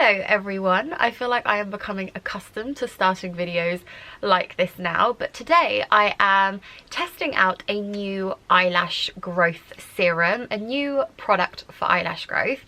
Hello everyone, I feel like I am becoming accustomed to starting videos like this now, but today I am testing out a new eyelash growth serum, a new product for eyelash growth.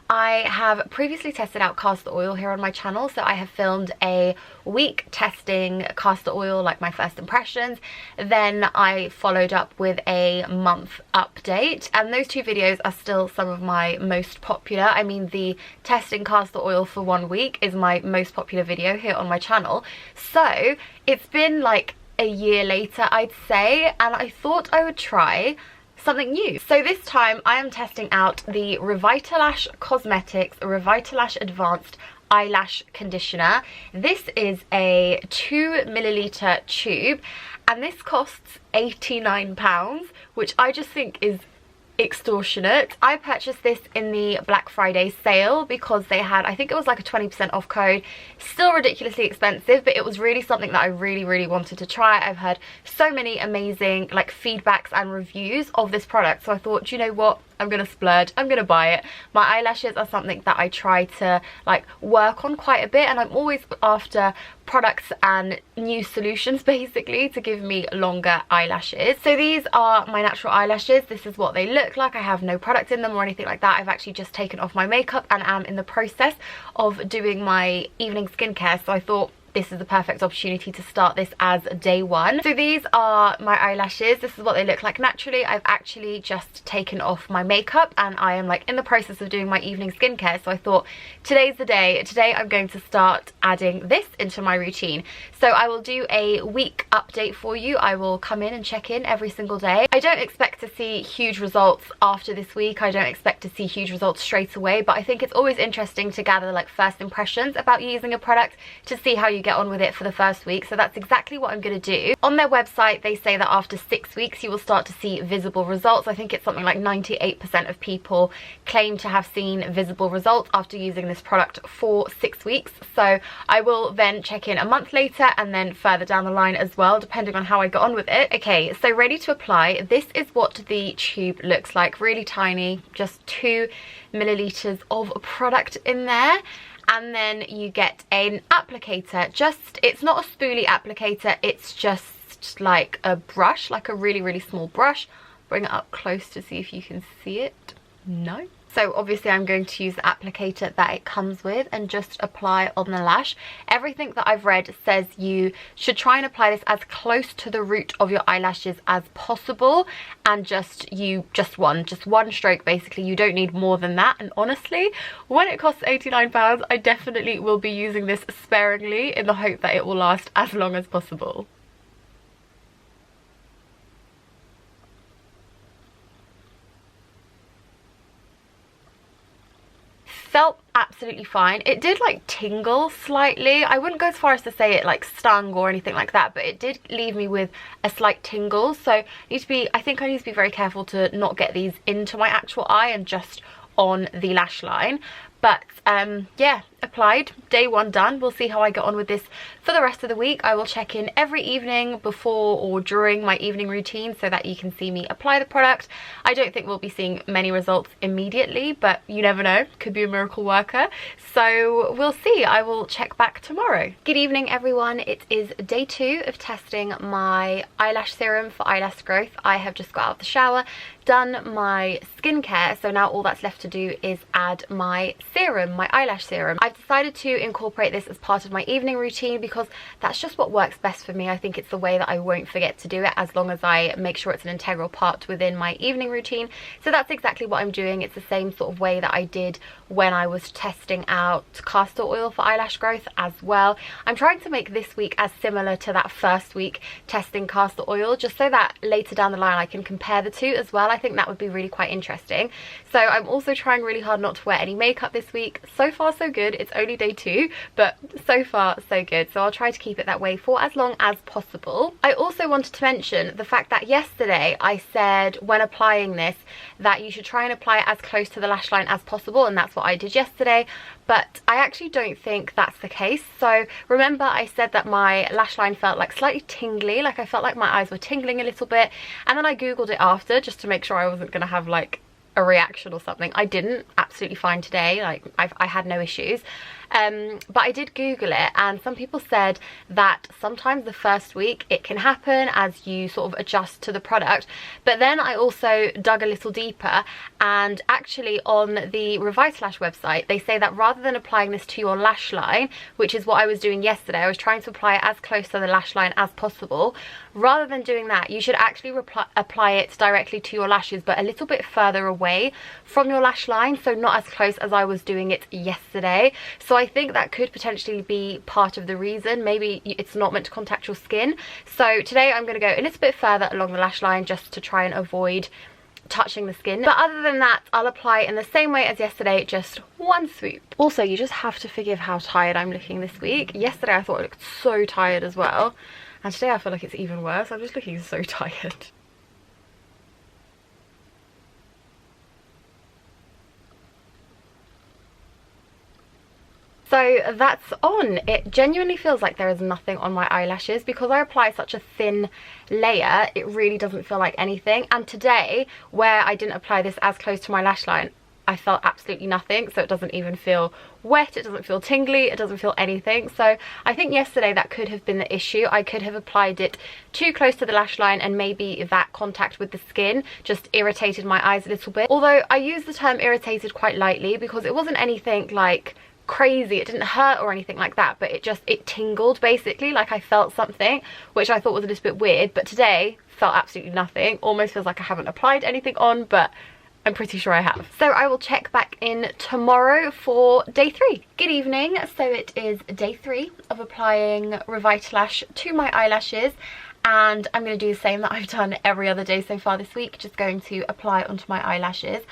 I have previously tested out castor oil here on my channel, so I have filmed a week testing castor oil, like my first impressions. Then I followed up with a month update, and those two videos are still some of my most popular. I mean, the testing castor oil for 1 week is my most popular video here on my channel. So it's been like a year later, I'd say, and I thought I would try something new. So this time I am testing out the Eyelash Cosmetics Eyelash Advanced Eyelash Conditioner. This is a 2ml tube and this costs £89, which I just think is extortionate. I purchased this in the Black Friday sale because they had, I think it was like a 20% off code. Still ridiculously expensive, but it was really something that I really wanted to try. I've heard so many amazing like feedbacks and reviews of this product, so I thought, you know what, I'm gonna splurge, I'm gonna buy it. My eyelashes are something that I try to like work on quite a bit, and I'm always after products and new solutions basically to give me longer eyelashes. So these are my natural eyelashes. This is what they look like. I have no product in them or anything like that. I've actually just taken off my makeup and am in the process of doing my evening skincare, so I thought this is the perfect opportunity to start this as day one. So these are my eyelashes. This is what they look like naturally. I've actually just taken off my makeup and I am like in the process of doing my evening skincare, so I thought today's the day. Today I'm going to start adding this into my routine. So I will do a week update for you. I will come in and check in every single day. I don't expect to see huge results after this week. I don't expect to see huge results straight away, but I think it's always interesting to gather like first impressions about using a product to see how you get on with it for the first week. So that's exactly what I'm going to do. On their website they say that after 6 weeks you will start to see visible results. I think it's something like 98% of people claim to have seen visible results after using this product for 6 weeks. So I will then check in a month later and then further down the line as well, depending on how I get on with it. Okay, so ready to apply. This is what the tube looks like. Really tiny, just 2ml of product in there. And then you get an applicator. It's not a spoolie applicator, it's just like a brush, like a really small brush. Bring it up close to see if you can see it. No. So obviously I'm going to use the applicator that it comes with and just apply on the lash. Everything that I've read says you should try and apply this as close to the root of your eyelashes as possible, and just one stroke basically. You don't need more than that, and honestly when it costs £89 I definitely will be using this sparingly in the hope that it will last as long as possible. Felt absolutely fine. It did like tingle slightly. I wouldn't go as far as to say it like stung or anything like that, but it did leave me with a slight tingle. So I think I need to be very careful to not get these into my actual eye and just on the lash line. But yeah, applied, day one done. We'll see how I get on with this for the rest of the week. I will check in every evening before or during my evening routine so that you can see me apply the product. I don't think we'll be seeing many results immediately, but you never know, could be a miracle worker. So we'll see. I will check back tomorrow. Good evening everyone. It is day 2 of testing my eyelash serum for eyelash growth. I have just got out of the shower, done my skincare, so now all that's left to do is add my serum, my eyelash serum. I've decided to incorporate this as part of my evening routine because that's just what works best for me. I think it's the way that I won't forget to do it as long as I make sure it's an integral part within my evening routine. So that's exactly what I'm doing. It's the same sort of way that I did when I was testing out castor oil for eyelash growth as well. I'm trying to make this week as similar to that first week testing castor oil, just so that later down the line I can compare the two as well. I think that would be really quite interesting. So I'm also trying really hard not to wear any makeup this week. So far so good. It's only day 2, but so far so good. So I'll try to keep it that way for as long as possible. I also wanted to mention the fact that yesterday I said when applying this that you should try and apply it as close to the lash line as possible, and that's what I did yesterday, but I actually don't think that's the case. So remember I said that my lash line felt like slightly tingly, like I felt like my eyes were tingling a little bit, and then I googled it after just to make sure I wasn't going to have like a reaction or something. I didn't. Absolutely fine today. Like I had no issues. But I did Google it, and some people said that sometimes the first week it can happen as you sort of adjust to the product. But then I also dug a little deeper, and actually on the Revitalash website they say that rather than applying this to your lash line, which is what I was doing yesterday, I was trying to apply it as close to the lash line as possible. Rather than doing that, you should actually apply it directly to your lashes, but a little bit further away from your lash line, so not as close as I was doing it yesterday. So I think that could potentially be part of the reason. Maybe it's not meant to contact your skin. So today I'm going to go a little bit further along the lash line just to try and avoid touching the skin. But other than that, I'll apply in the same way as yesterday, just one swoop. Also, you just have to forgive how tired I'm looking this week. Yesterday I thought I looked so tired as well, and today I feel like it's even worse. I'm just looking so tired. So that's on. It genuinely feels like there is nothing on my eyelashes because I apply such a thin layer. It really doesn't feel like anything. And today, where I didn't apply this as close to my lash line, I felt absolutely nothing. So it doesn't even feel wet, it doesn't feel tingly, it doesn't feel anything. So I think yesterday that could have been the issue. I could have applied it too close to the lash line, and maybe that contact with the skin just irritated my eyes a little bit. Although I use the term irritated quite lightly because it wasn't anything like crazy, it didn't hurt or anything like that, but it tingled basically, like I felt something, which I thought was a little bit weird. But today felt absolutely nothing. Almost feels like I haven't applied anything on, but I'm pretty sure I have. So I will check back in tomorrow for day 3. Good evening. So it is day 3 of applying Revitalash to my eyelashes, and I'm going to do the same that I've done every other day so far this week, just going to apply it onto my eyelashes.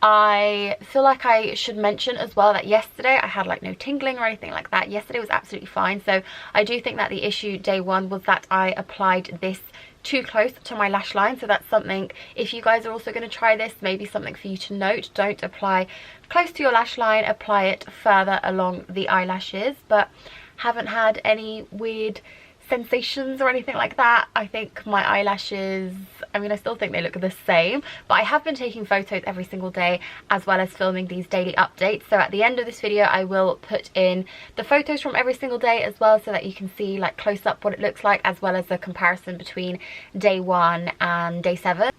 I feel like I should mention as well that yesterday I had like no tingling or anything like that. Yesterday was absolutely fine. So I do think that the issue day 1 was that I applied this too close to my lash line. So that's something, if you guys are also going to try this, maybe something for you to note. Don't apply close to your lash line, apply it further along the eyelashes. But haven't had any weird sensations or anything like that. I think my eyelashes, I mean, I still think they look the same, but I have been taking photos every single day as well as filming these daily updates. So at the end of this video I will put in the photos from every single day as well, so that you can see like close up what it looks like, as well as the comparison between day 1 and day 7.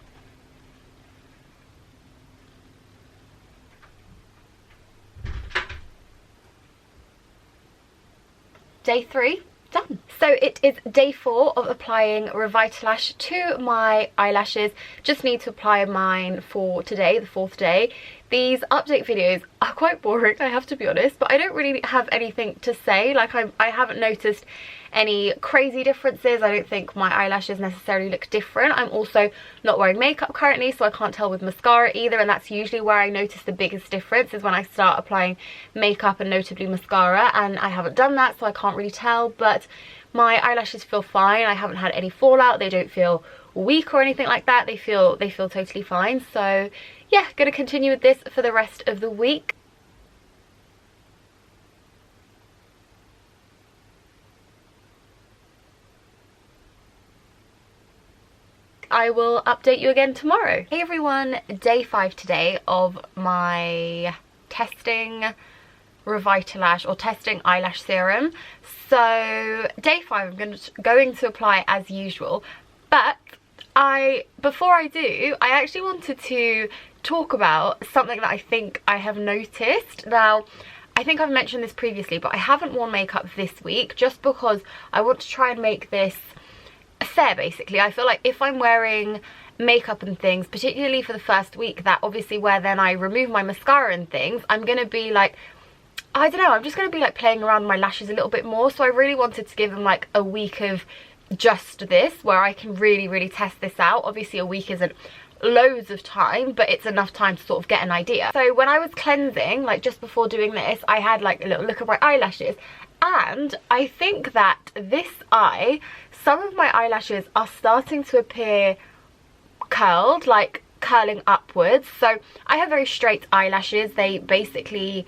Day 3 done. So it is day 4 of applying Revitalash to my eyelashes. Just need to apply mine for today, the 4th day. These update videos are quite boring, I have to be honest, but I don't really have anything to say. Like I haven't noticed any crazy differences. I don't think my eyelashes necessarily look different. I'm also not wearing makeup currently, so I can't tell with mascara either, and that's usually where I notice the biggest difference, is when I start applying makeup and notably mascara, and I haven't done that, so I can't really tell. But my eyelashes feel fine. I haven't had any fallout. They don't feel weak or anything like that. They feel totally fine. So yeah, gonna continue with this for the rest of the week. I will update you again tomorrow. Hey everyone, day 5 today of my testing Revitalash, or testing Eyelash Serum. So day 5 I'm going to apply as usual, but before I do, I actually wanted to talk about something that I think I have noticed. Now, I think I've mentioned this previously, but I haven't worn makeup this week just because I want to try and make this fair, basically. I feel like if I'm wearing makeup and things, particularly for the first week, that obviously where then I remove my mascara and things, I'm gonna be like, I don't know, I'm just gonna be like playing around with my lashes a little bit more. So I really wanted to give them like a week of just this, where I can really test this out. Obviously a week isn't loads of time, but it's enough time to sort of get an idea. So when I was cleansing, like just before doing this, I had like a little look at my eyelashes, and I think that this eye, some of my eyelashes are starting to appear curled, like curling upwards. So I have very straight eyelashes. They basically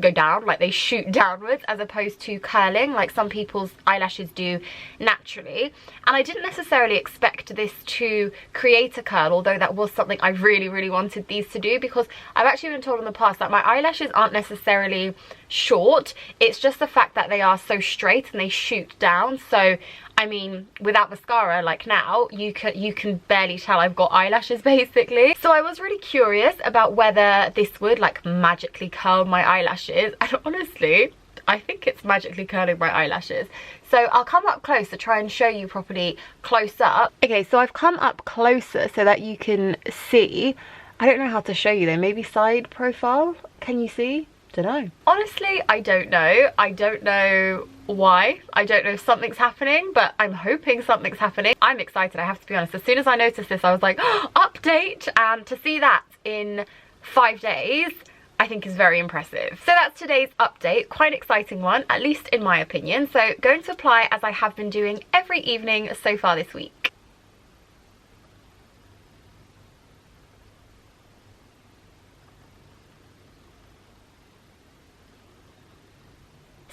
go down, like they shoot downwards, as opposed to curling like some people's eyelashes do naturally. And I didn't necessarily expect this to create a curl, although that was something I really wanted these to do, because I've actually been told in the past that my eyelashes aren't necessarily short, it's just the fact that they are so straight and they shoot down. So I mean, without mascara, like now, you can barely tell I've got eyelashes basically. So I was really curious about whether this would like magically curl my eyelashes, and honestly, I think it's magically curling my eyelashes. So I'll come up close to try and show you properly close up. Okay, so I've come up closer so that you can see. I don't know how to show you though, maybe side profile, can you see? Don't know. Honestly, I don't know. I don't know why. I don't know if something's happening, but I'm hoping something's happening. I'm excited, I have to be honest. As soon as I noticed this, I was like, oh, update! And to see that in 5 days, I think is very impressive. So that's today's update, quite an exciting one, at least in my opinion. So going to apply as I have been doing every evening so far this week.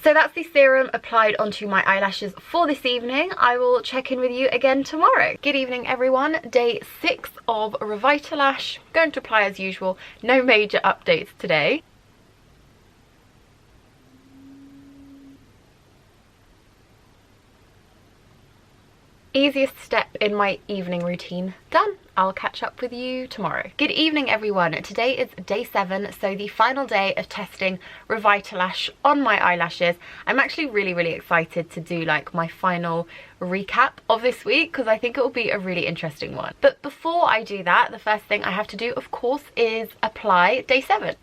So that's the serum applied onto my eyelashes for this evening. I will check in with you again tomorrow. Good evening everyone, day 6 of Revitalash. Going to apply as usual, no major updates today. Easiest step in my evening routine done. I'll catch up with you tomorrow. Good evening everyone. Today is day 7, so the final day of testing Revitalash on my eyelashes. I'm actually really excited to do like my final recap of this week, because I think it will be a really interesting one. But before I do that, the first thing I have to do, of course, is apply day 7.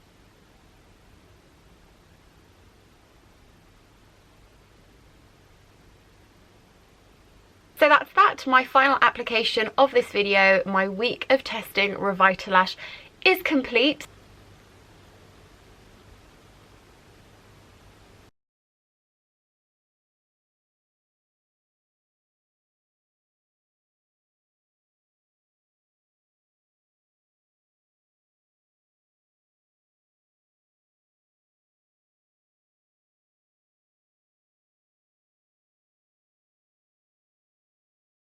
So that's that, my final application of this video. My week of testing Revitalash is complete.